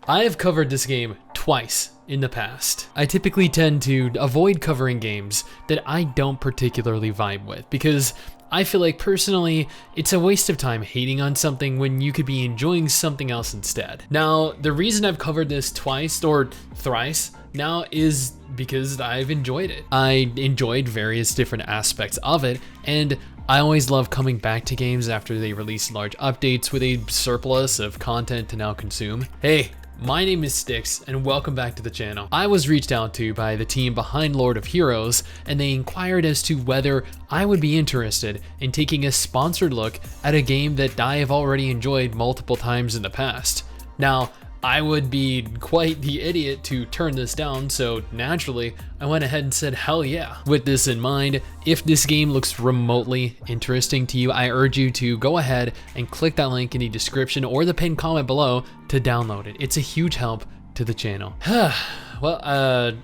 I have covered this game twice in the past. I typically tend to avoid covering games that I don't particularly vibe with because I feel like personally, it's a waste of time hating on something when you could be enjoying something else instead. Now, the reason I've covered this twice or thrice now is because I've enjoyed it. I enjoyed various different aspects of it, and I always love coming back to games after they release large updates with a surplus of content to now consume. Hey, my name is STIX and welcome back to the channel. I was reached out to by the team behind Lord of Heroes, and they inquired as to whether I would be interested in taking a sponsored look at a game that I have already enjoyed multiple times in the past. Now, I would be quite the idiot to turn this down, so naturally, I went ahead and said hell yeah. With this in mind, if this game looks remotely interesting to you, I urge you to go ahead and click that link in the description or the pinned comment below to download it. It's a huge help to the channel. Well,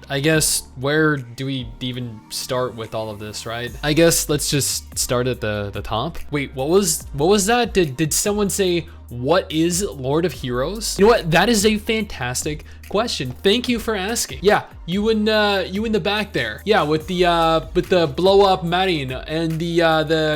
I guess where do we even start with all of this, right? I guess let's just start at the top. Wait, what was that? Did someone say, what is Lord of Heroes? You know what? That is a fantastic question. Thank you for asking. Yeah, you in the back there. Yeah, with the blow up Marin and the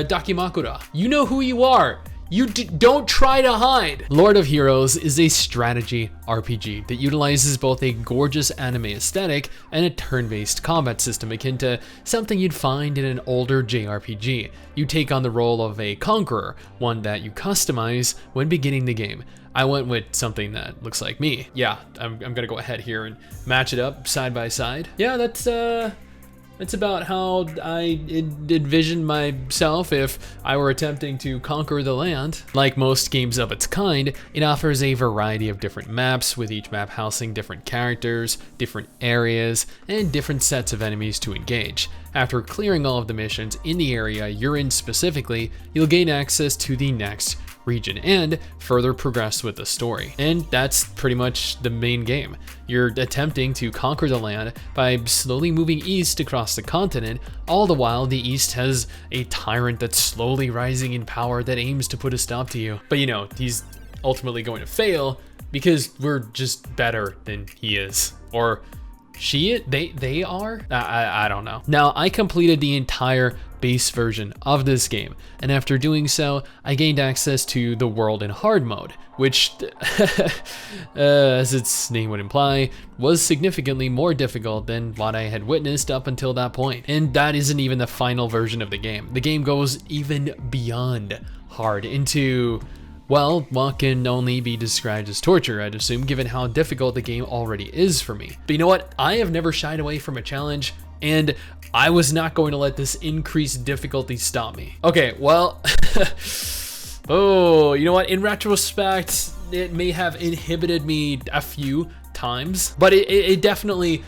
Dakimakura. You know who you are. You don't try to hide. Lord of Heroes is a strategy RPG that utilizes both a gorgeous anime aesthetic and a turn-based combat system akin to something you'd find in an older JRPG. You take on the role of a conqueror, one that you customize when beginning the game. I went with something that looks like me. Yeah, I'm gonna go ahead here and match it up side by side. Yeah, that's about how I envisioned myself if I were attempting to conquer the land. Like most games of its kind, it offers a variety of different maps, with each map housing different characters, different areas, and different sets of enemies to engage. After clearing all of the missions in the area you're in specifically, you'll gain access to the next region and further progress with the story. And that's pretty much the main game. You're attempting to conquer the land by slowly moving east across the continent. All the while, the east has a tyrant that's slowly rising in power that aims to put a stop to you. But you know, he's ultimately going to fail because we're just better than he is. Or they are? I don't know. Now, I completed the entire base version of this game, and after doing so, I gained access to the world in hard mode, which, as its name would imply, was significantly more difficult than what I had witnessed up until that point. And that isn't even the final version of the game. The game goes even beyond hard into, well, what can only be described as torture, I'd assume, given how difficult the game already is for me. But you know what? I have never shied away from a challenge, and I was not going to let this increased difficulty stop me. Okay, well, oh, you know what? In retrospect, it may have inhibited me a few times, but it definitely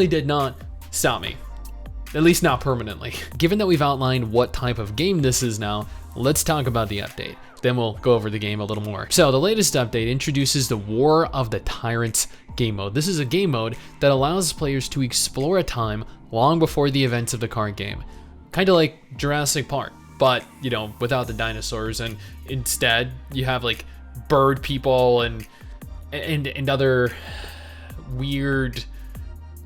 did not stop me. At least not permanently. Given that we've outlined what type of game this is now, let's talk about the update. Then we'll go over the game a little more. So the latest update introduces the War of the Tyrants game mode. This is a game mode that allows players to explore a time long before the events of the current game. Kind of like Jurassic Park, but you know, without the dinosaurs, and instead you have like bird people and other weird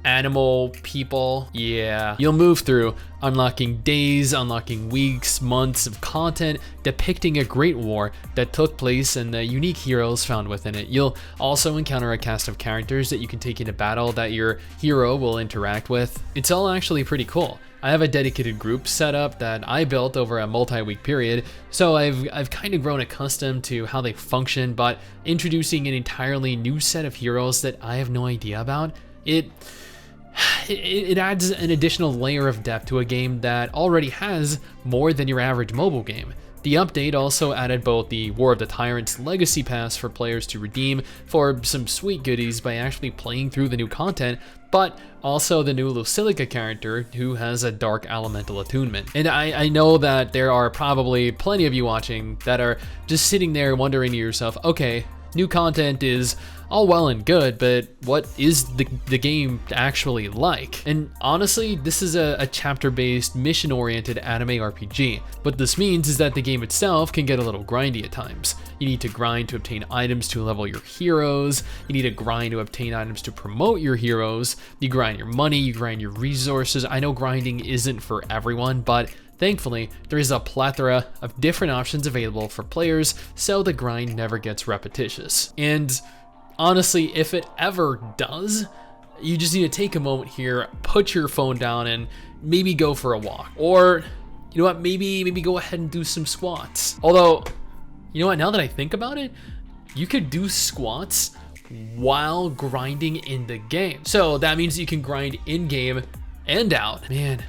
animal people. Yeah, you'll move through unlocking days, unlocking weeks, months of content depicting a great war that took place and the unique heroes found within it. You'll also encounter a cast of characters that you can take into battle that your hero will interact with. It's all actually pretty cool. I have a dedicated group set up that I built over a multi-week period, so I've kind of grown accustomed to how they function, but introducing an entirely new set of heroes that I have no idea about, it adds an additional layer of depth to a game that already has more than your average mobile game. The update also added both the War of the Tyrants Legacy Pass for players to redeem for some sweet goodies by actually playing through the new content, but also the new Lucilica character who has a dark elemental attunement. And I know that there are probably plenty of you watching that are just sitting there wondering to yourself, okay, New content is all well and good, but what is the game actually like? And honestly, this is a chapter-based, mission-oriented anime RPG. What this means is that the game itself can get a little grindy at times. You need to grind to obtain items to level your heroes, you need to grind to obtain items to promote your heroes, you grind your money, you grind your resources. I know grinding isn't for everyone, but thankfully, there is a plethora of different options available for players, so the grind never gets repetitious. And honestly, if it ever does, you just need to take a moment here, put your phone down, and maybe go for a walk. Or, you know what, maybe go ahead and do some squats. Although, you know what, now that I think about it, you could do squats while grinding in the game. So that means you can grind in-game and out. Man,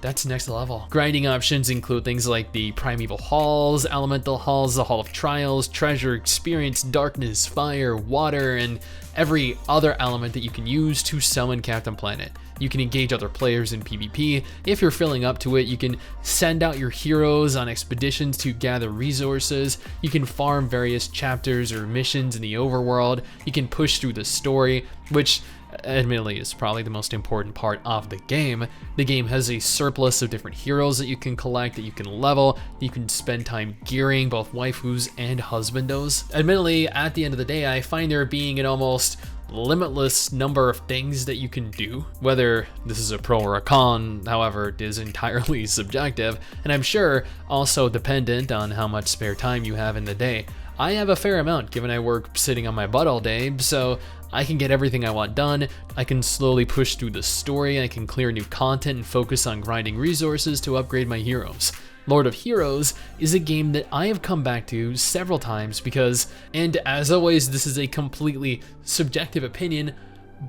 that's next level. Grinding options include things like the Primeval Halls, Elemental Halls, the Hall of Trials, Treasure, Experience, Darkness, Fire, Water, and every other element that you can use to summon Captain Planet. You can engage other players in PvP. If you're filling up to it, you can send out your heroes on expeditions to gather resources. You can farm various chapters or missions in the overworld. You can push through the story, which admittedly is probably the most important part of the game. The game has a surplus of different heroes that you can collect, that you can level, you can spend time gearing both waifus and husbandos. Admittedly, at the end of the day, I find there being an almost limitless number of things that you can do. Whether this is a pro or a con, however, it is entirely subjective, and I'm sure also dependent on how much spare time you have in the day. I have a fair amount, given I work sitting on my butt all day, so I can get everything I want done. I can slowly push through the story, I can clear new content and focus on grinding resources to upgrade my heroes. Lord of Heroes is a game that I have come back to several times because, and as always, this is a completely subjective opinion,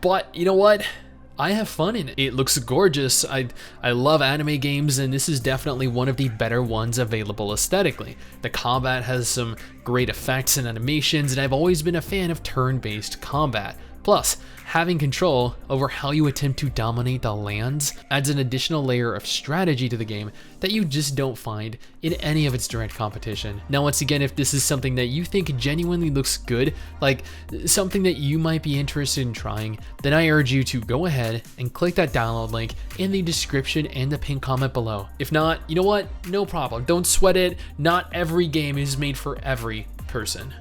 but you know what? I have fun in it. It looks gorgeous. I love anime games, and this is definitely one of the better ones available aesthetically. The combat has some great effects and animations, and I've always been a fan of turn-based combat. Plus, having control over how you attempt to dominate the lands adds an additional layer of strategy to the game that you just don't find in any of its direct competition. Now, once again, if this is something that you think genuinely looks good, like something that you might be interested in trying, then I urge you to go ahead and click that download link in the description and the pinned comment below. If not, you know what? No problem. Don't sweat it. Not every game is made for every person.